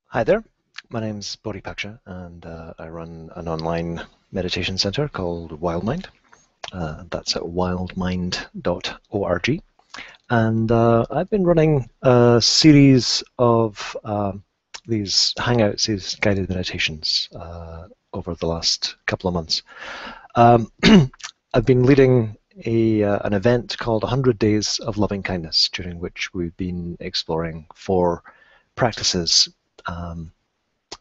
Hi there, my name's Upekkha, and I run an online meditation center called Wildmind. That's at wildmind.org. And I've been running a series of these hangouts, these guided meditations over the last couple of months. I've been leading an event called 100 Days of Loving Kindness, during which we've been exploring 4 practices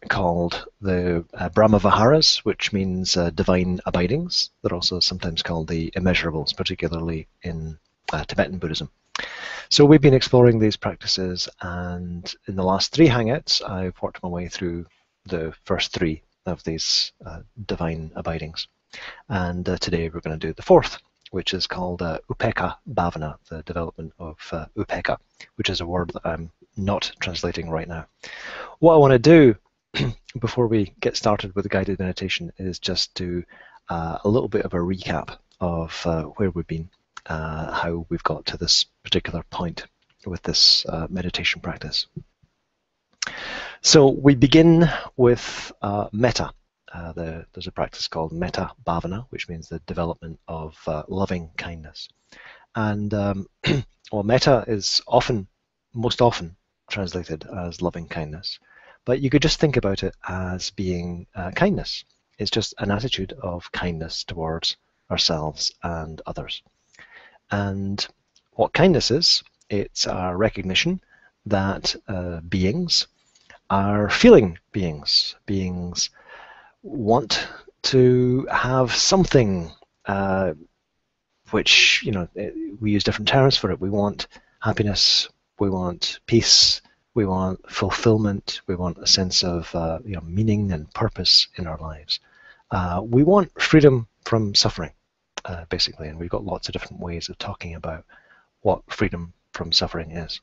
called the Brahma-viharas, which means divine abidings. They're also sometimes called the immeasurables, particularly in Tibetan Buddhism. So we've been exploring these practices, and in the last 3 hangouts, I've worked my way through the first 3 of these divine abidings. And today we're going to do the 4th, which is called Upekkha Bhavana, the development of Upekkha, which is a word that I'm not translating right now. What I want to do before we get started with the guided meditation is just do a little bit of a recap of where we've been, how we've got to this particular point with this meditation practice. So we begin with metta. There's a practice called metta bhavana, which means the development of loving kindness. And well, metta is most often translated as loving kindness. But you could just think about it as being kindness. It's just an attitude of kindness towards ourselves and others. And what kindness is, it's a recognition that beings are feeling beings. Beings want to have something which, we use different terms for it. We want happiness, we want peace, we want fulfillment, we want a sense of meaning and purpose in our lives. We want freedom from suffering, basically, and we've got lots of different ways of talking about what freedom from suffering is.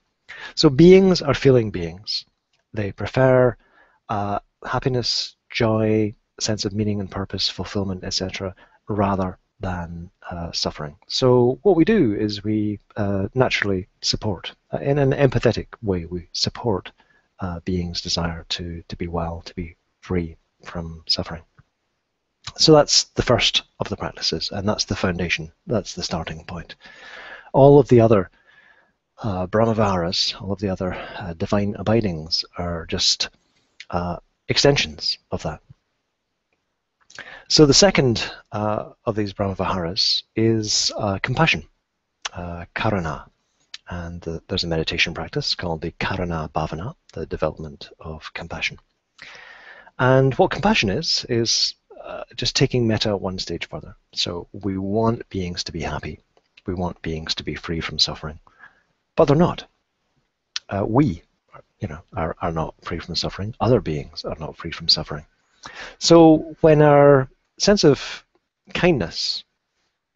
So beings are feeling beings. They prefer happiness, joy, sense of meaning and purpose, fulfillment, etc., rather than suffering. So what we do is we naturally support, in an empathetic way, we support beings' desire to be well, to be free from suffering. So that's the first of the practices, and that's the foundation, that's the starting point. All of the other Brahma-viharas, all of the other divine abidings are just extensions of that. So the second of these Brahma-viharas is compassion, karuna. And there's a meditation practice called the Karuna Bhavana, the development of compassion. And what compassion is just taking metta one stage further. So we want beings to be happy. We want beings to be free from suffering. But they're not. We are not free from suffering. Other beings are not free from suffering. So when our sense of kindness,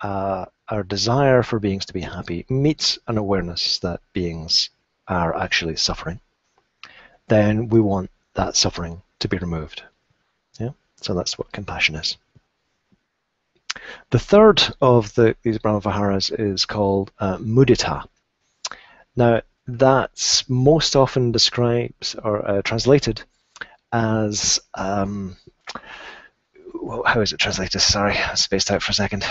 our desire for beings to be happy, meets an awareness that beings are actually suffering, then we want that suffering to be removed. Yeah, so that's what compassion is. The third of these Brahma-viharas is called Mudita. Now, that's most often described or translated as how is it translated? Sorry, I spaced out for a second.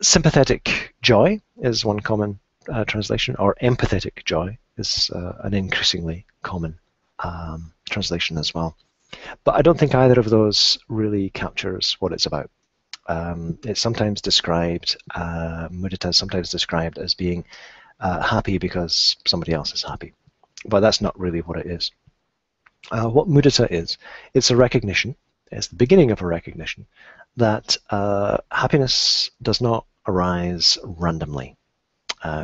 Sympathetic joy is one common translation, or empathetic joy is an increasingly common translation as well. But I don't think either of those really captures what it's about. It's sometimes described, mudita is sometimes described as being happy because somebody else is happy. But that's not really what it is. What mudita is, it's a recognition, it's the beginning of a recognition that happiness does not arise randomly.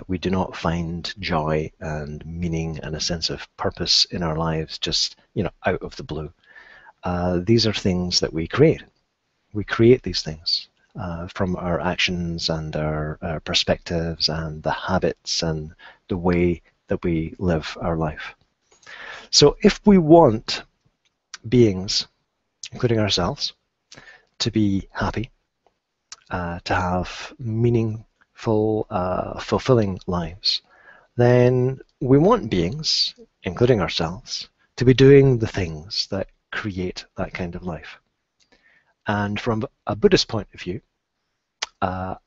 We do not find joy and meaning and a sense of purpose in our lives just, out of the blue. These are things that we create. We create these things from our actions and our perspectives and the habits and the way that we live our life. So if we want beings, including ourselves, to be happy, to have meaningful, fulfilling lives, then we want beings, including ourselves, to be doing the things that create that kind of life. And from a Buddhist point of view, a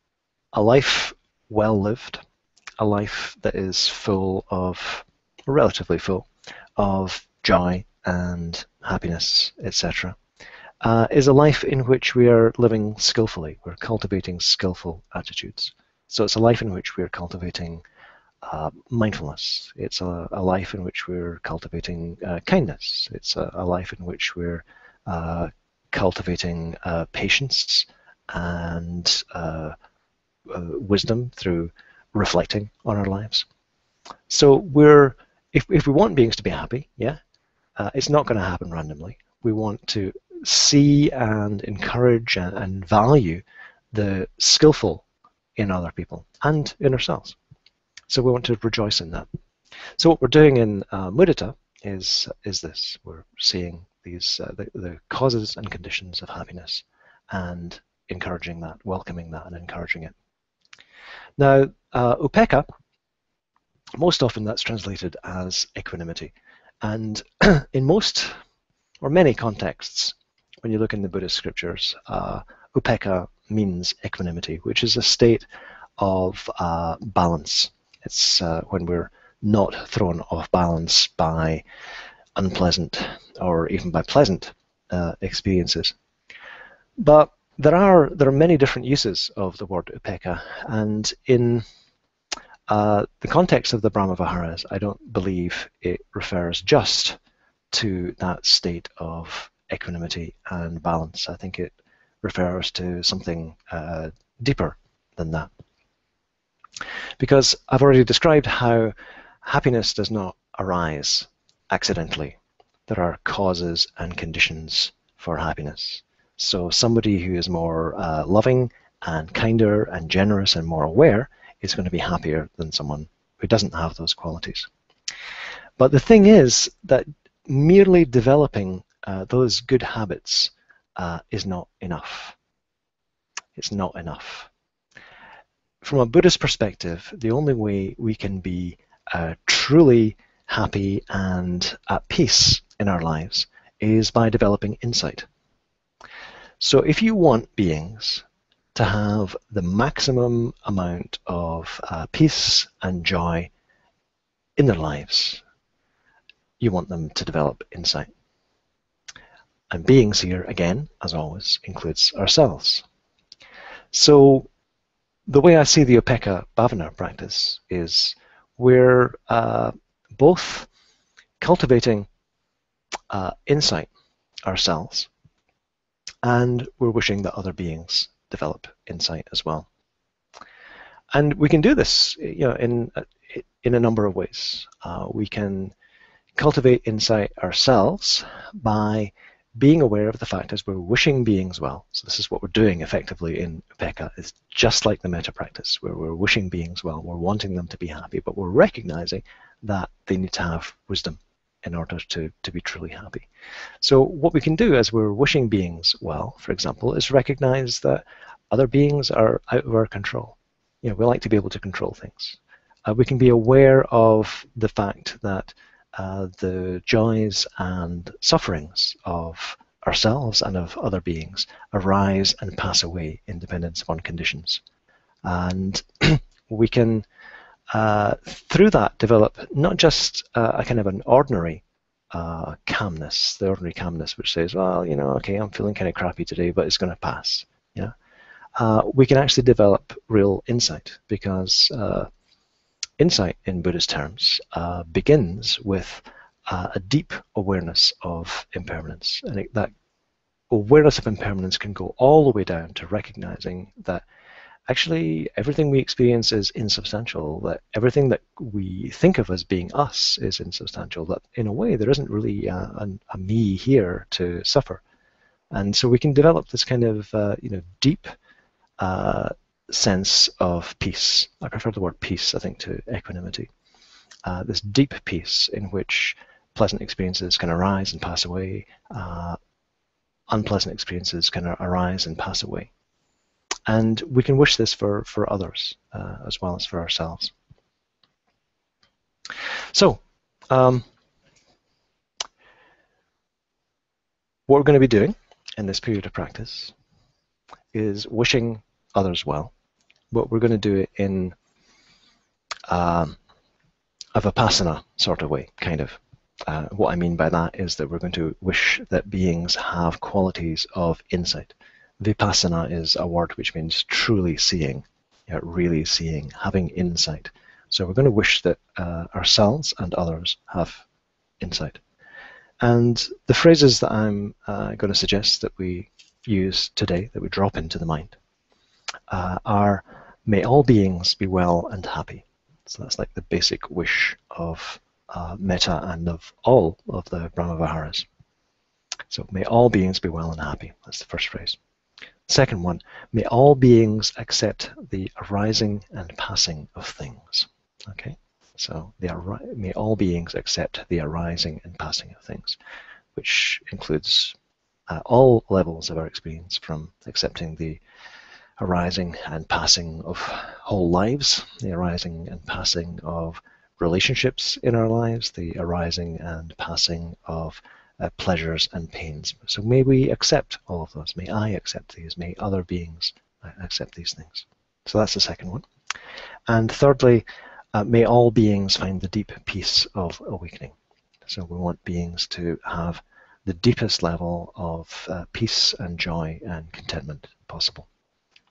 life well lived, a life that is full of, relatively full, of joy and happiness, etc., is a life in which we are living skillfully. We're cultivating skillful attitudes. So it's a life in which we're cultivating mindfulness. It's a life in which we're cultivating kindness. It's a life in which we're cultivating patience and wisdom through reflecting on our lives. So if we want beings to be happy, yeah, it's not going to happen randomly. We want to see and encourage and value the skillful in other people and in ourselves. So we want to rejoice in that. So what we're doing in Mudita is this. We're seeing these the causes and conditions of happiness and encouraging that, welcoming that, and encouraging it. Now, Upekkha, most often that's translated as equanimity. And in most or many contexts, when you look in the Buddhist scriptures, Upekkha means equanimity, which is a state of balance. It's when we're not thrown off balance by unpleasant or even by pleasant experiences. But there are many different uses of the word Upekkha, and in the context of the Brahma-Viharas, I don't believe it refers just to that state of equanimity and balance. I think it refers to something deeper than that. Because I've already described how happiness does not arise accidentally. There are causes and conditions for happiness. So somebody who is more loving and kinder and generous and more aware is going to be happier than someone who doesn't have those qualities. But the thing is that merely developing those good habits is not enough. It's not enough. From a Buddhist perspective, the only way we can be truly happy and at peace in our lives is by developing insight. So if you want beings to have the maximum amount of peace and joy in their lives, you want them to develop insight. And beings here, again, as always, includes ourselves. So the way I see the Upekkha Bhavana practice is we're both cultivating insight ourselves, and we're wishing that other beings develop insight as well. And we can do this, in a number of ways. We can cultivate insight ourselves by being aware of the fact as we're wishing beings well. So this is what we're doing effectively in Upekkha. It's just like the metta practice, where we're wishing beings well, we're wanting them to be happy, but we're recognizing that they need to have wisdom in order to be truly happy. So what we can do as we're wishing beings well, for example, is recognize that other beings are out of our control. We like to be able to control things. We can be aware of the fact that the joys and sufferings of ourselves and of other beings arise and pass away in dependence upon conditions. And we can, through that, develop not just a kind of an ordinary calmness, the ordinary calmness which says, well, okay, I'm feeling kind of crappy today, but it's going to pass. We can actually develop real insight, because insight in Buddhist terms begins with a deep awareness of impermanence. And that awareness of impermanence can go all the way down to recognizing that actually everything we experience is insubstantial, that everything that we think of as being us is insubstantial, that in a way there isn't really a me here to suffer. And so we can develop this kind of deep sense of peace. I prefer the word peace, I think, to equanimity. This deep peace in which pleasant experiences can arise and pass away, unpleasant experiences can arise and pass away. And we can wish this for others as well as for ourselves. So, What we're going to be doing in this period of practice is wishing others well, but we're going to do it in a Vipassana sort of way, kind of. What I mean by that is that we're going to wish that beings have qualities of insight. Vipassana is a word which means truly seeing, really seeing, having insight. So we're going to wish that ourselves and others have insight. And the phrases that I'm going to suggest that we use today, that we drop into the mind, are may all beings be well and happy. So that's like the basic wish of metta and of all of the Brahmaviharas. So may all beings be well and happy. That's the first phrase. Second one, may all beings accept the arising and passing of things. Okay, so may all beings accept the arising and passing of things, which includes all levels of our experience, from accepting the arising and passing of whole lives, the arising and passing of relationships in our lives, the arising and passing of pleasures and pains. So may we accept all of those. May I accept these. May other beings accept these things. So that's the second one. And thirdly, may all beings find the deep peace of awakening. So we want beings to have the deepest level of peace and joy and contentment possible.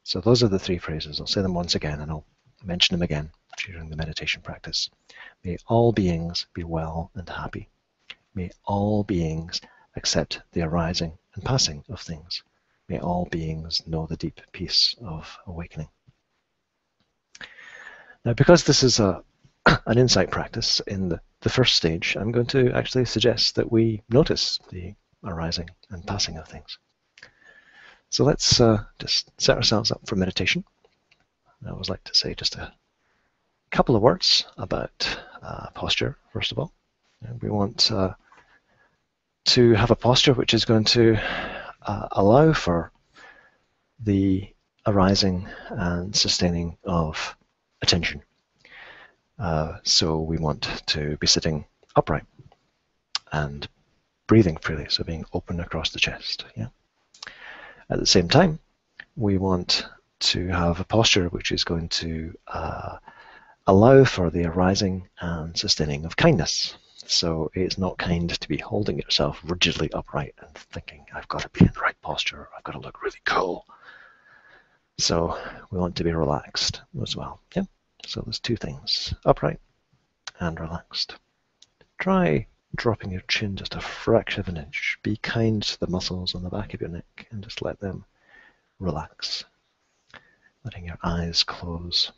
So those are the three phrases. I'll say them once again and I'll mention them again during the meditation practice. May all beings be well and happy. May all beings accept the arising and passing of things. May all beings know the deep peace of awakening. Now, because this is an insight practice in the first stage, I'm going to actually suggest that we notice the arising and passing of things. So let's just set ourselves up for meditation. I always like to say just a couple of words about posture, first of all. And we want to have a posture which is going to allow for the arising and sustaining of attention. So we want to be sitting upright and breathing freely, so being open across the chest. Yeah. At the same time, we want to have a posture which is going to allow for the arising and sustaining of kindness. So it's not kind to be holding yourself rigidly upright and thinking, I've got to be in the right posture, I've got to look really cool. So we want to be relaxed as well. Yeah. So there's two things, upright and relaxed. Try dropping your chin just a fraction of an inch. Be kind to the muscles on the back of your neck and just let them relax. Letting your eyes close.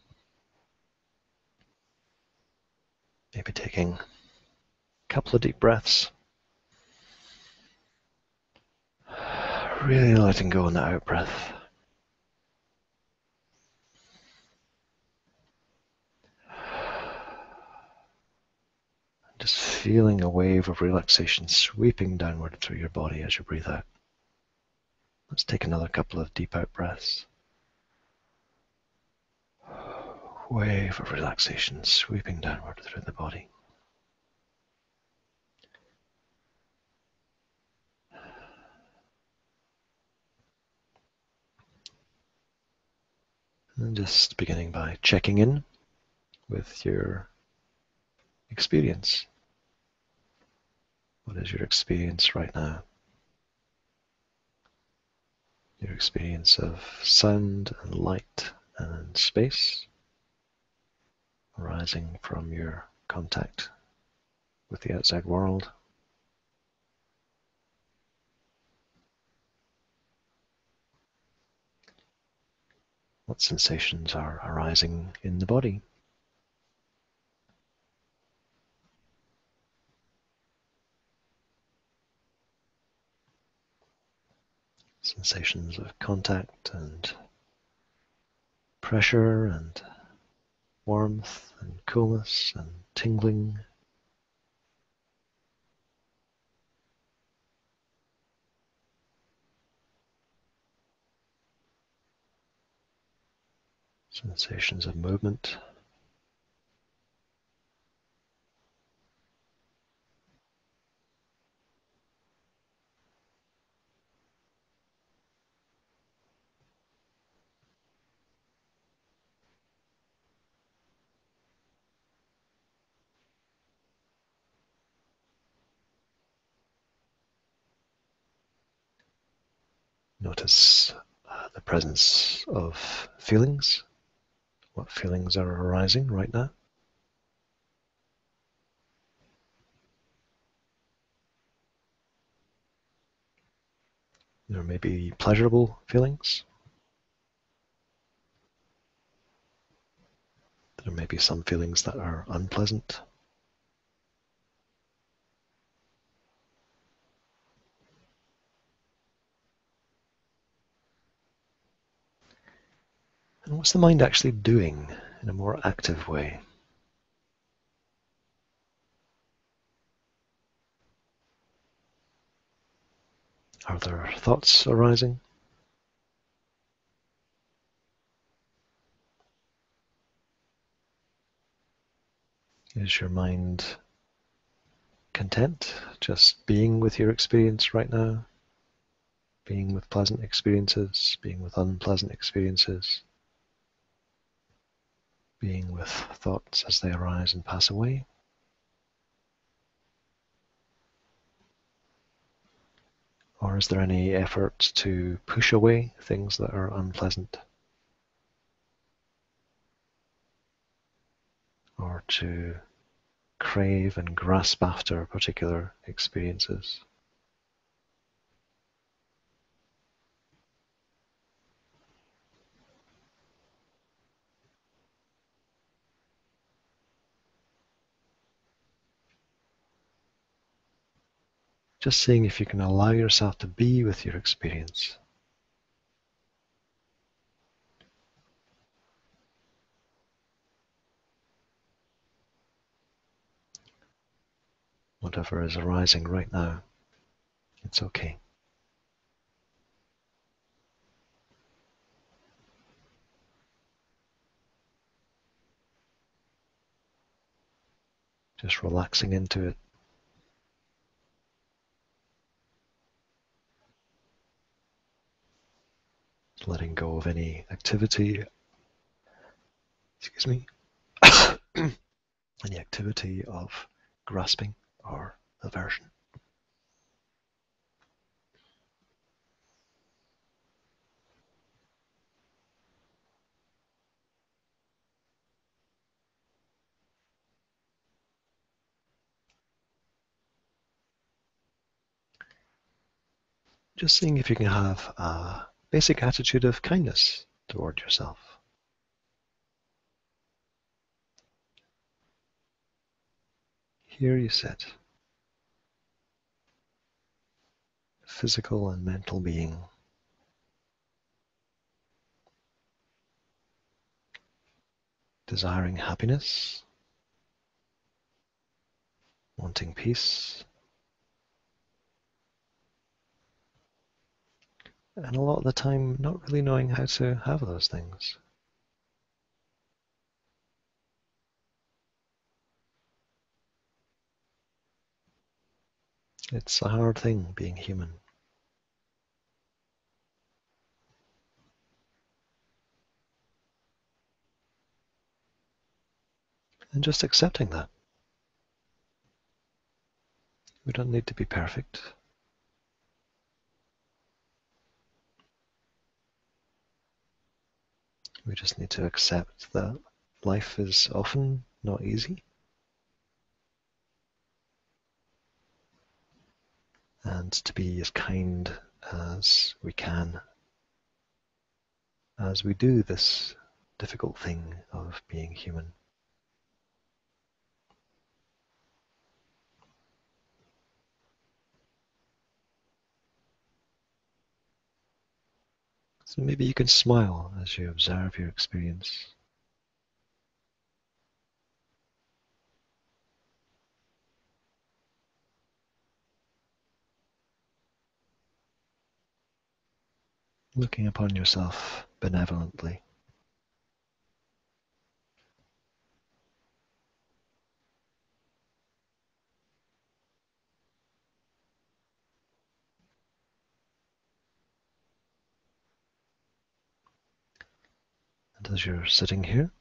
Maybe taking a couple of deep breaths. Really letting go on the out breath. Just feeling a wave of relaxation sweeping downward through your body as you breathe out. Let's take another couple of deep out breaths. Wave of relaxation sweeping downward through the body. And just beginning by checking in with your experience. What is your experience right now? Your experience of sound and light and space arising from your contact with the outside world. What sensations are arising in the body? Sensations of contact and pressure and warmth and coolness and tingling. Sensations of movement. notice the presence of feelings. What feelings are arising right now? There may be pleasurable feelings. There may be some feelings that are unpleasant. And what's the mind actually doing in a more active way? Are there thoughts arising? Is your mind content just being with your experience right now? Being with pleasant experiences, being with unpleasant experiences, being with thoughts as they arise and pass away? Or is there any effort to push away things that are unpleasant? Or to crave and grasp after particular experiences? Just seeing if you can allow yourself to be with your experience. Whatever is arising right now, it's okay. Just relaxing into it. Letting go of any activity, excuse me, any activity of grasping or aversion. Just seeing if you can have a basic attitude of kindness toward yourself. Here you sit, physical and mental being, desiring happiness, wanting peace, and a lot of the time not really knowing how to have those things. It's a hard thing being human. And just accepting that. We don't need to be perfect. We just need to accept that life is often not easy. And to be as kind as we can as we do this difficult thing of being human. So maybe you can smile as you observe your experience. Looking upon yourself benevolently. And as you're sitting here,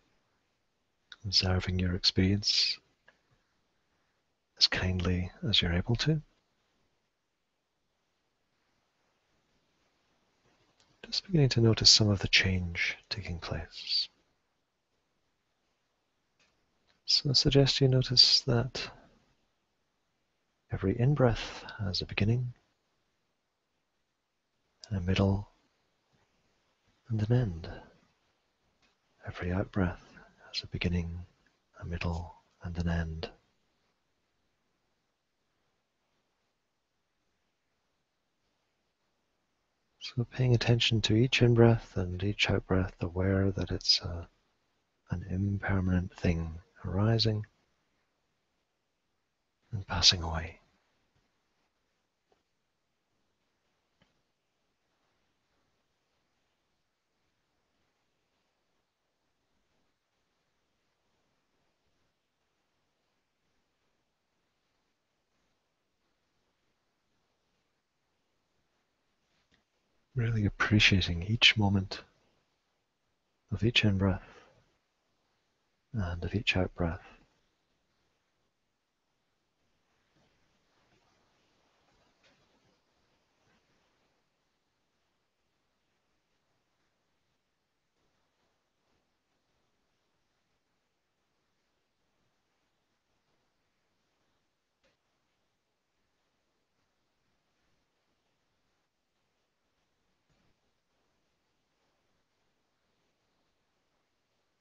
observing your experience as kindly as you're able to, just beginning to notice some of the change taking place. So I suggest you notice that every in-breath has a beginning, and a middle, and an end. Every out-breath has a beginning, a middle, and an end. So paying attention to each in-breath and each out-breath, aware that it's an impermanent thing arising and passing away. Really appreciating each moment of each in-breath and of each out-breath.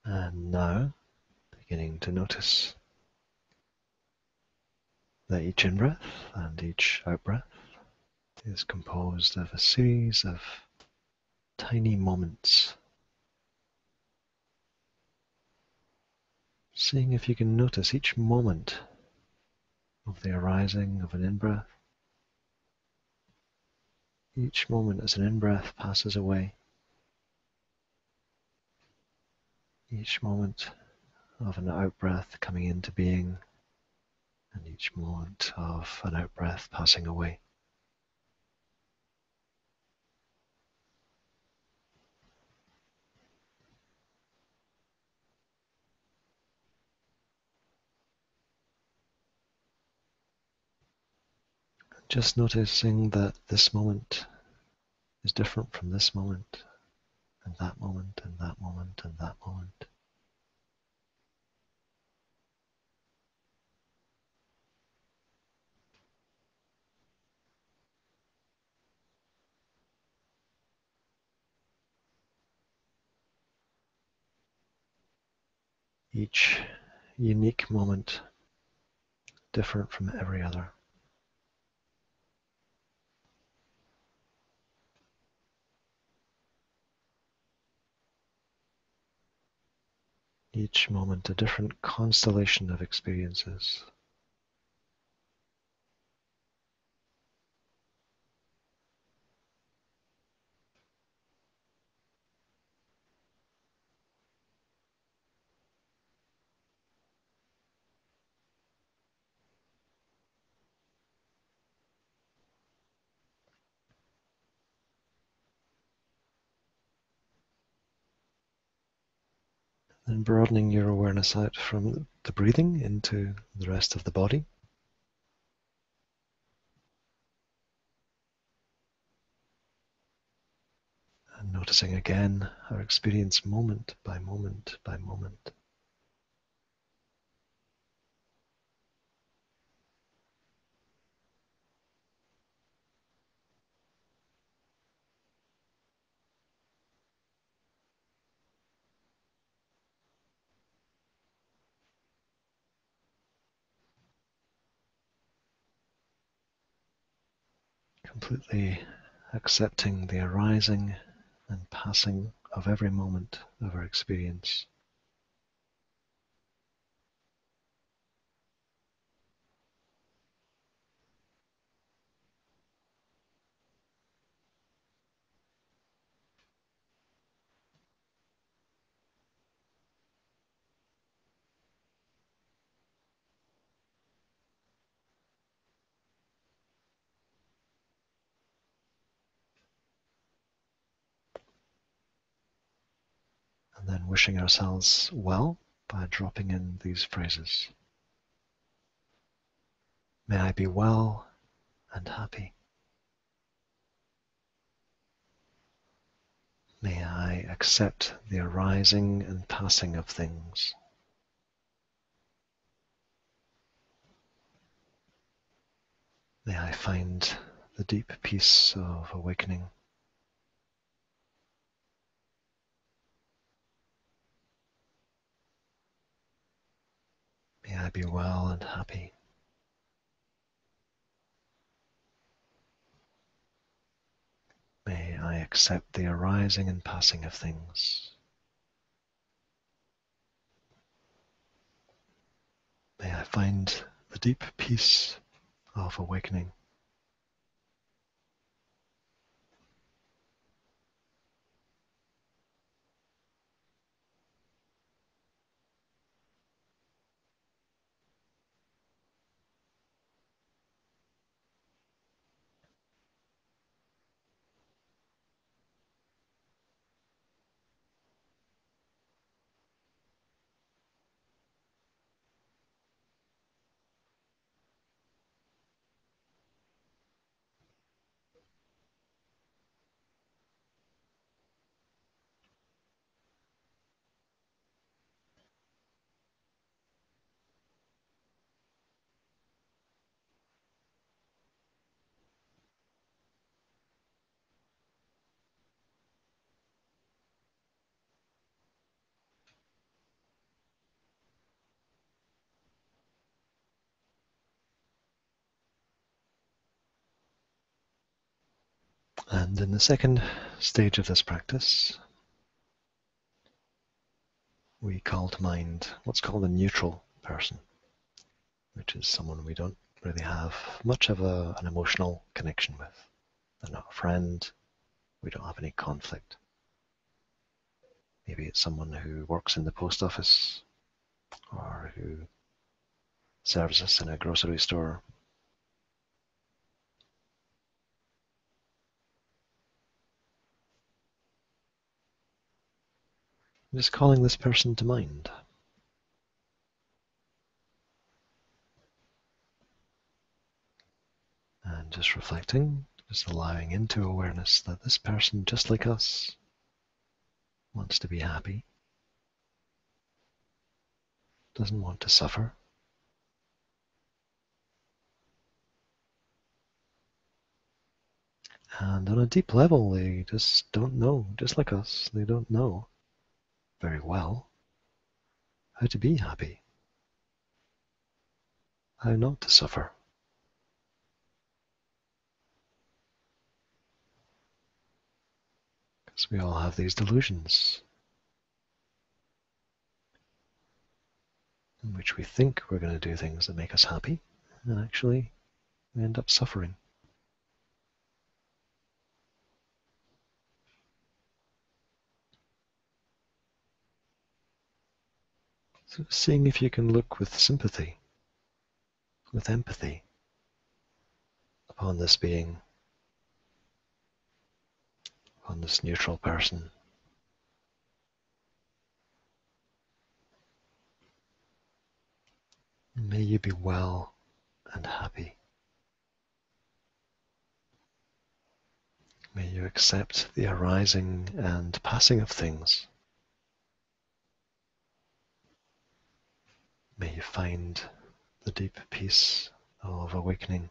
And now, beginning to notice that each in-breath and each out-breath is composed of a series of tiny moments. Seeing if you can notice each moment of the arising of an in-breath, each moment as an in-breath passes away, each moment of an out-breath coming into being, and each moment of an out-breath passing away. Just noticing that this moment is different from this moment, and that moment, and that moment, and that moment. Each unique moment different from every other. Each moment a different constellation of experiences. Then broadening your awareness out from the breathing into the rest of the body. And noticing again our experience moment by moment by moment. Completely accepting the arising and passing of every moment of our experience. And then wishing ourselves well by dropping in these phrases. May I be well and happy. May I accept the arising and passing of things. May I find the deep peace of awakening. May I be well and happy. May I accept the arising and passing of things. May I find the deep peace of awakening. And in the second stage of this practice, we call to mind what's called a neutral person, which is someone we don't really have much of an emotional connection with. They're not a friend, we don't have any conflict. Maybe it's someone who works in the post office or who serves us in a grocery store. I'm just calling this person to mind. And just reflecting, just allowing into awareness that this person, just like us, wants to be happy, doesn't want to suffer. And on a deep level, they just don't know, just like us, they don't know very well how to be happy, how not to suffer. Because we all have these delusions in which we think we're going to do things that make us happy, and actually we end up suffering. So seeing if you can look with sympathy, with empathy, upon this being, upon this neutral person. May you be well and happy. May you accept the arising and passing of things. May you find the deep peace of awakening.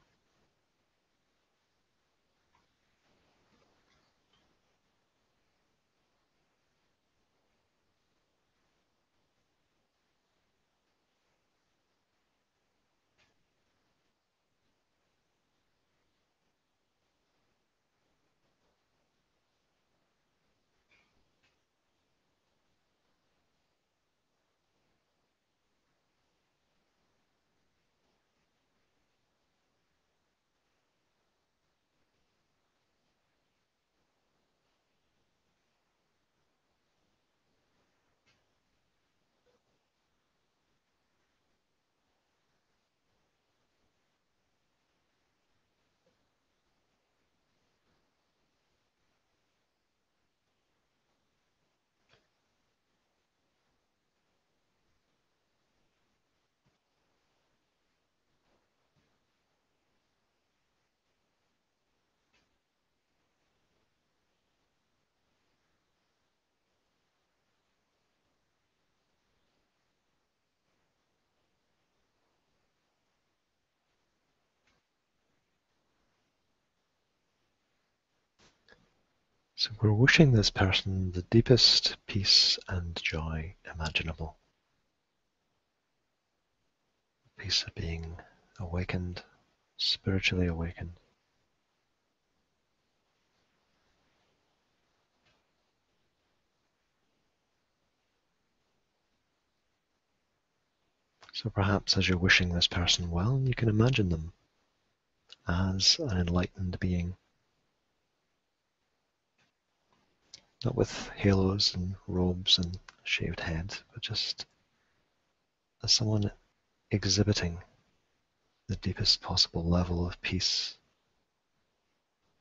So we're wishing this person the deepest peace and joy imaginable. Peace of being awakened, spiritually awakened. So perhaps as you're wishing this person well, you can imagine them as an enlightened being, not with halos and robes and shaved head, but just as someone exhibiting the deepest possible level of peace,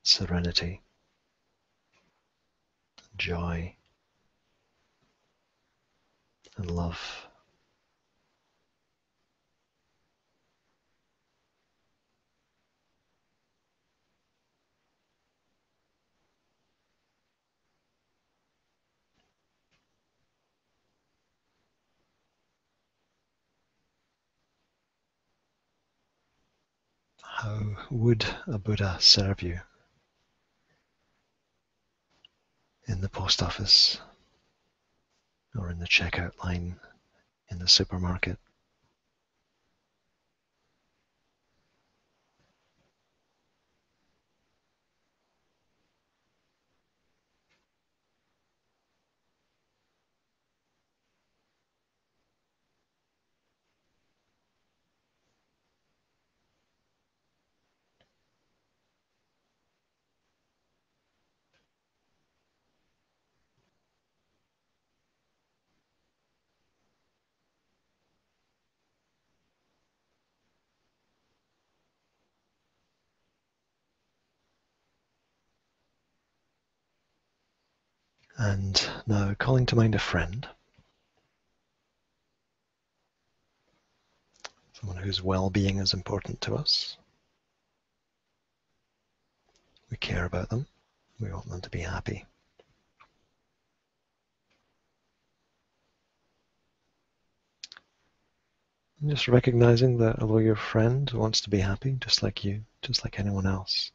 serenity, joy, and love. How would a Buddha serve you in the post office or in the checkout line in the supermarket? And now calling to mind a friend, someone whose well-being is important to us. We care about them. We want them to be happy. And just recognizing that although your friend wants to be happy, just like you, just like anyone else,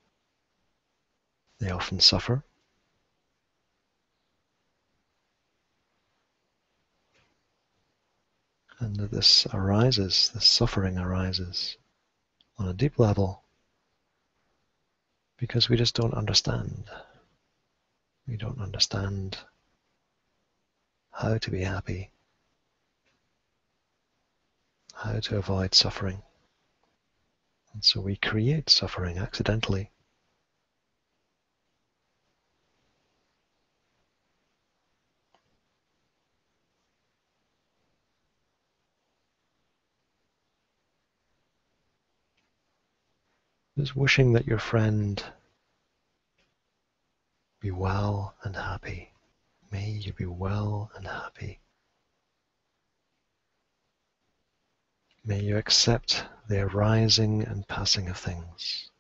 they often suffer. And that this arises, this suffering arises on a deep level because we just don't understand. We don't understand how to be happy, how to avoid suffering. And so we create suffering accidentally. Just wishing that your friend be well and happy. May you be well and happy. May you accept the arising and passing of things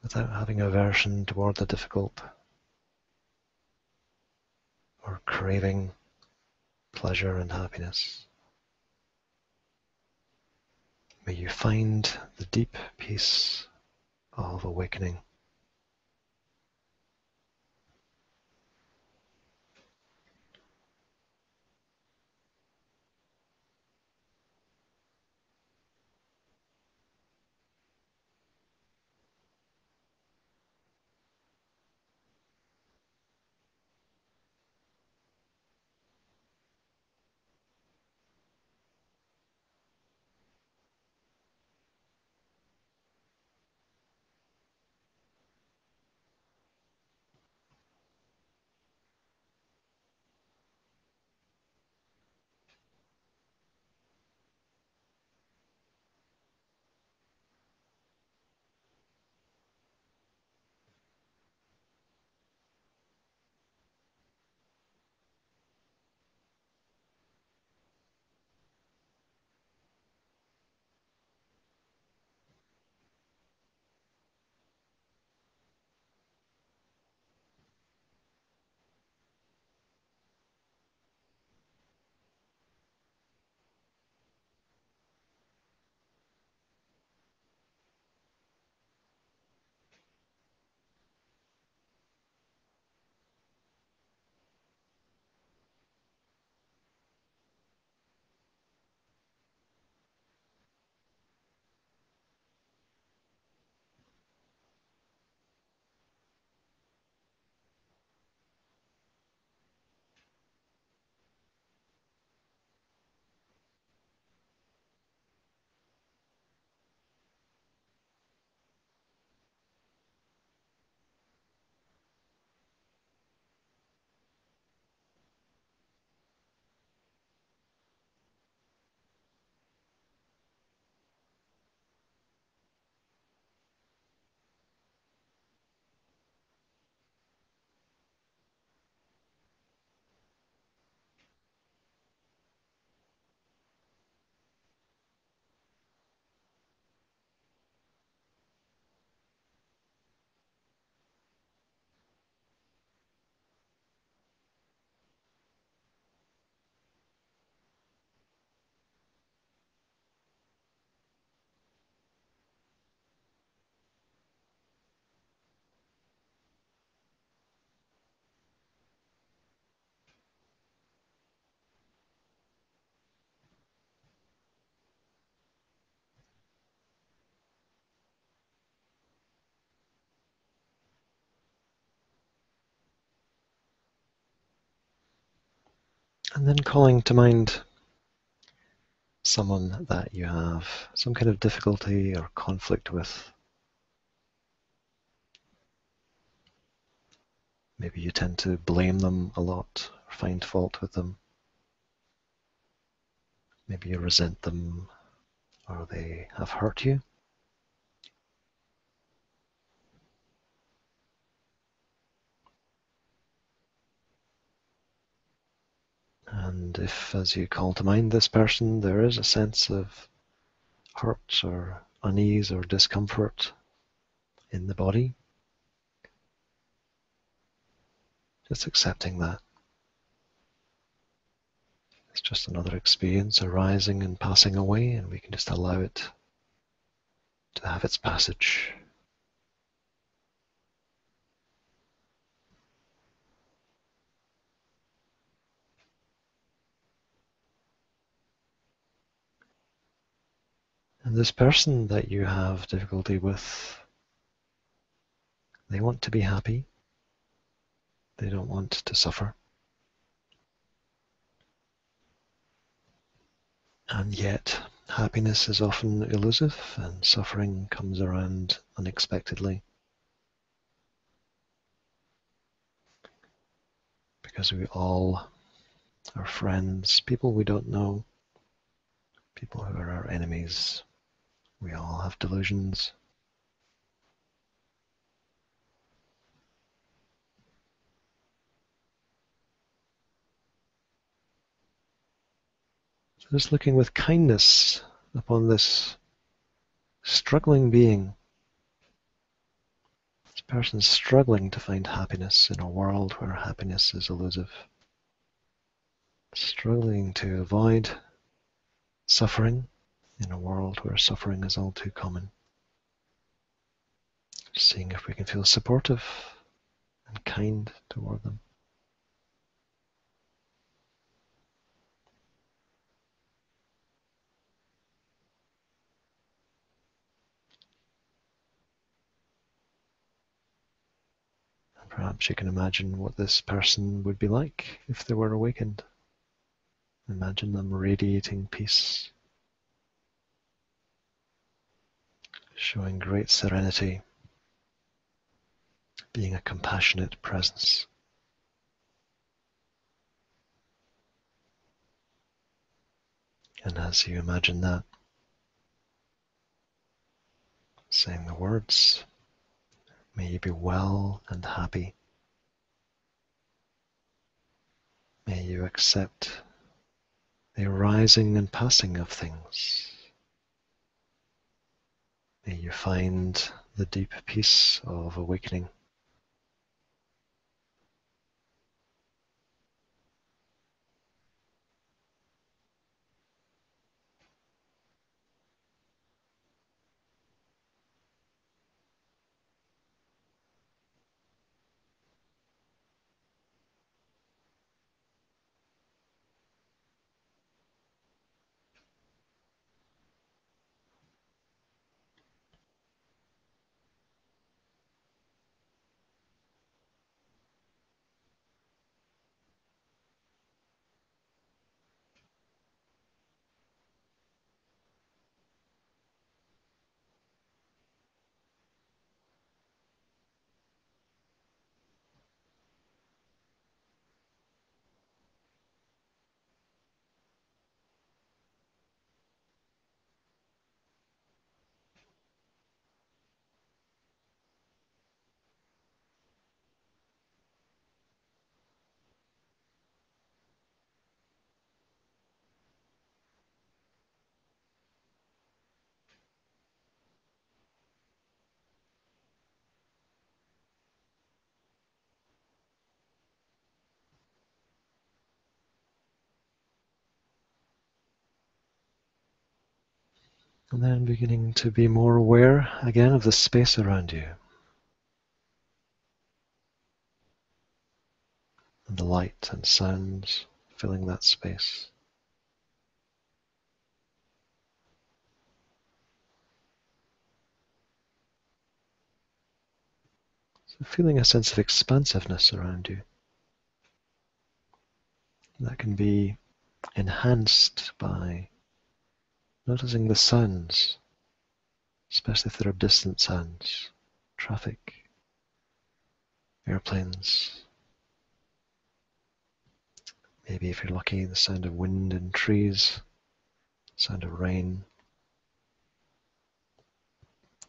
without having aversion toward the difficult or craving pleasure and happiness. May you find the deep peace of awakening. And then calling to mind someone that you have some kind of difficulty or conflict with. Maybe you tend to blame them a lot or find fault with them. Maybe you resent them or they have hurt you. And if, as you call to mind this person, there is a sense of hurt or unease or discomfort in the body, just accepting that. It's just another experience arising and passing away, and we can just allow it to have its passage. And this person that you have difficulty with, they want to be happy. They don't want to suffer. And yet, happiness is often elusive and suffering comes around unexpectedly. Because we all are friends, people we don't know, people who are our enemies. We all have delusions. So just looking with kindness upon this struggling being. This person is struggling to find happiness in a world where happiness is elusive. Struggling to avoid suffering in a world where suffering is all too common. Just seeing if we can feel supportive and kind toward them. And perhaps you can imagine what this person would be like if they were awakened. Imagine them radiating peace, showing great serenity, being a compassionate presence. And as you imagine that, saying the words, may you be well and happy. May you accept the arising and passing of things. May you find the deep peace of awakening. And then beginning to be more aware again of the space around you. And the light and sounds filling that space. So feeling a sense of expansiveness around you. That can be enhanced by noticing the sounds, especially if there are distant sounds, traffic, airplanes, maybe if you're lucky, the sound of wind in trees, sound of rain,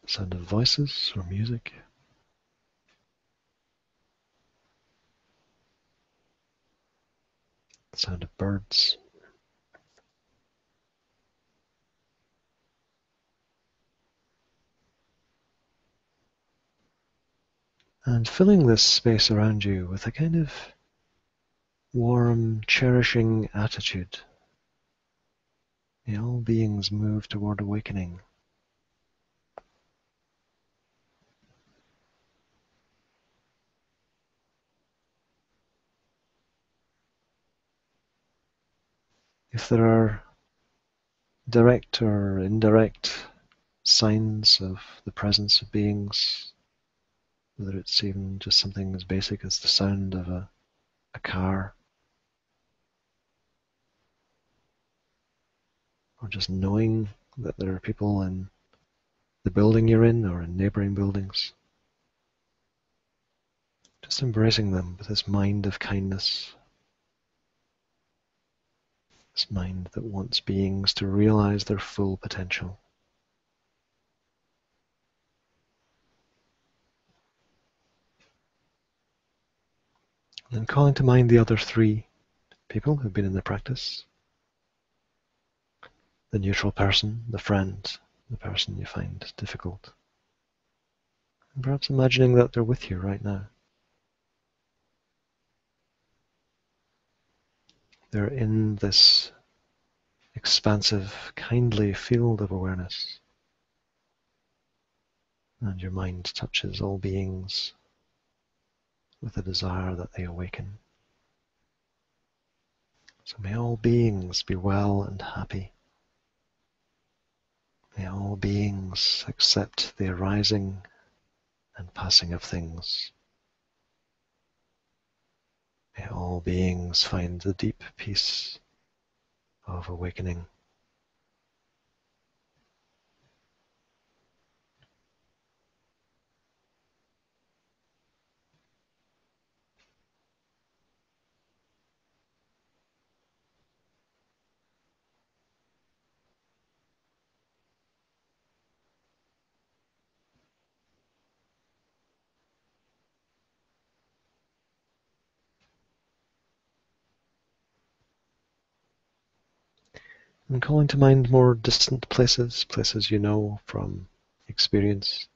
sound of voices or music, sound of birds. And filling this space around you with a kind of warm, cherishing attitude. May all beings move toward awakening. If there are direct or indirect signs of the presence of beings, whether it's even just something as basic as the sound of a car, or just knowing that there are people in the building you're in or in neighboring buildings, just embracing them with this mind of kindness, this mind that wants beings to realize their full potential. And calling to mind the other three people who've been in the practice: the neutral person, the friend, the person you find difficult. And perhaps imagining that they're with you right now. They're in this expansive, kindly field of awareness. And your mind touches all beings with a desire that they awaken. So may all beings be well and happy. May all beings accept the arising and passing of things. May all beings find the deep peace of awakening. And calling to mind more distant places, places you know from experience.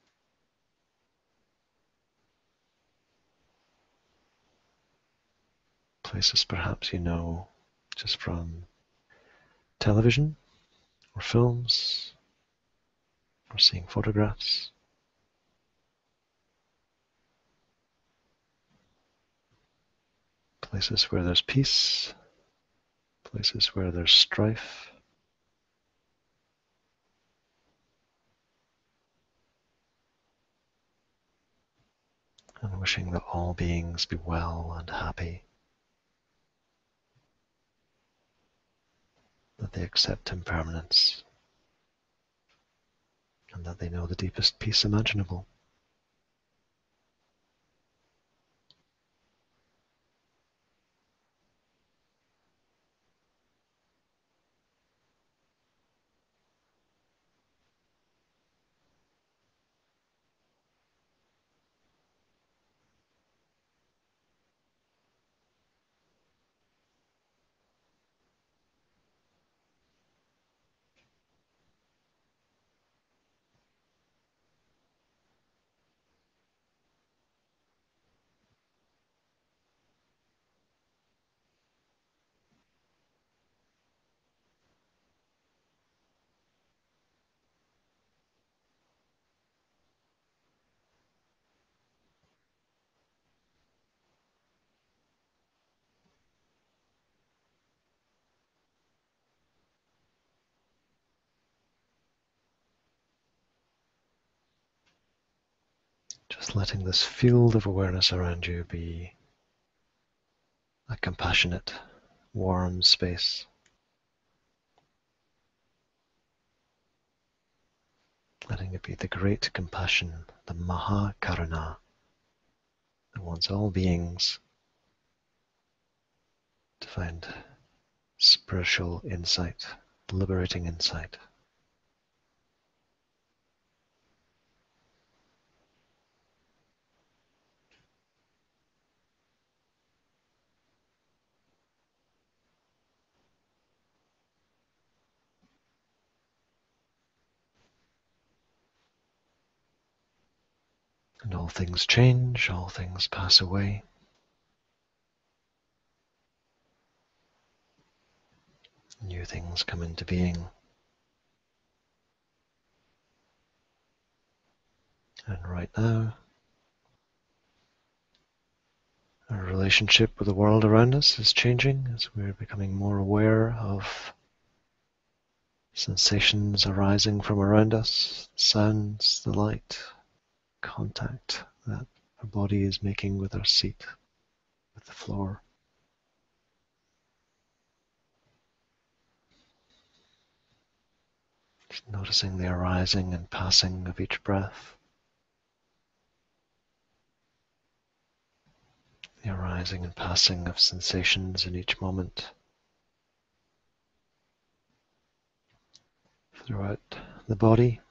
Places perhaps you know just from television or films or seeing photographs. Places where there's peace, places where there's strife. And wishing that all beings be well and happy, that they accept impermanence, and that they know the deepest peace imaginable. Just letting this field of awareness around you be a compassionate, warm space. Letting it be the great compassion, the Maha Karuna, that wants all beings to find spiritual insight, liberating insight. And all things change, all things pass away. New things come into being. And right now, our relationship with the world around us is changing as we're becoming more aware of sensations arising from around us, sounds, the light, contact that our body is making with our seat, with the floor. Just noticing the arising and passing of each breath, the arising and passing of sensations in each moment, throughout the body,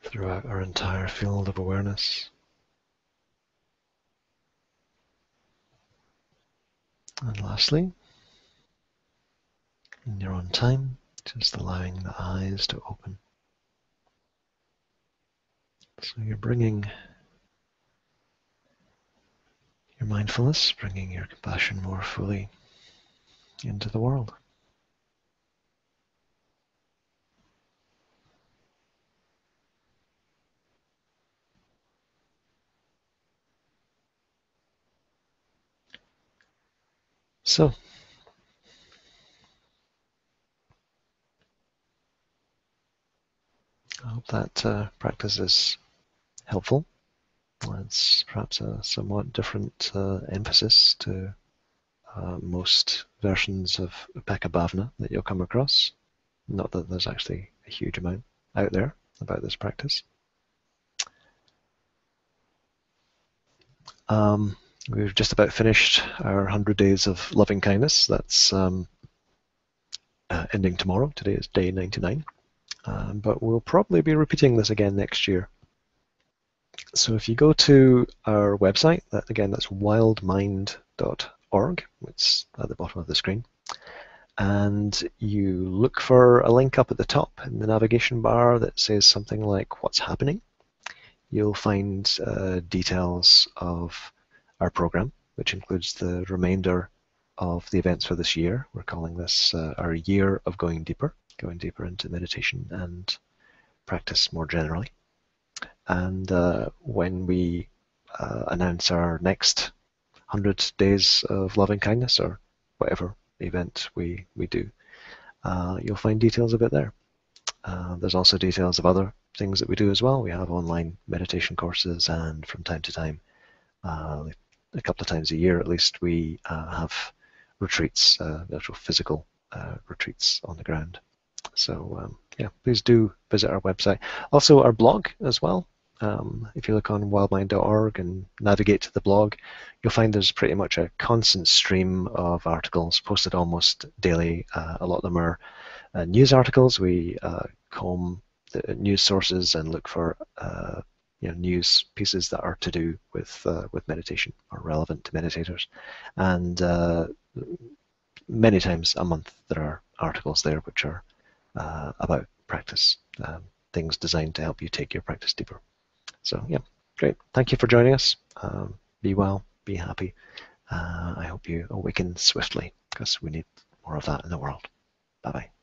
throughout our entire field of awareness. And lastly, in your own time, just allowing the eyes to open. So you're bringing your mindfulness, bringing your compassion more fully into the world. So, I hope that practice is helpful. It's perhaps a somewhat different emphasis to most versions of Upekkha Bhavana that you'll come across. Not that there's actually a huge amount out there about this practice. We've just about finished our 100 days of loving kindness. That's ending tomorrow. Today is day 99. But we'll probably be repeating this again next year. So if you go to our website, that's wildmind.org. It's at the bottom of the screen. And you look for a link up at the top in the navigation bar that says something like "What's happening?" You'll find details of our program, which includes the remainder of the events for this year. We're calling this our year of going deeper into meditation and practice more generally. And when we announce our next 100 days of loving kindness or whatever event we do, you'll find details of it there. There's also details of other things that we do as well. We have online meditation courses, and from time to time, a couple of times a year at least, we have retreats, actual physical retreats on the ground. So yeah, please do visit our website. Also our blog as well. If you look on wildmind.org and navigate to the blog, you'll find there's pretty much a constant stream of articles posted almost daily. A lot of them are news articles. We comb the news sources and look for news pieces that are to do with meditation or relevant to meditators. And many times a month there are articles there which are about practice, things designed to help you take your practice deeper. So yeah, great. Thank you for joining us. Be well, be happy. I hope you awaken swiftly because we need more of that in the world. Bye-bye.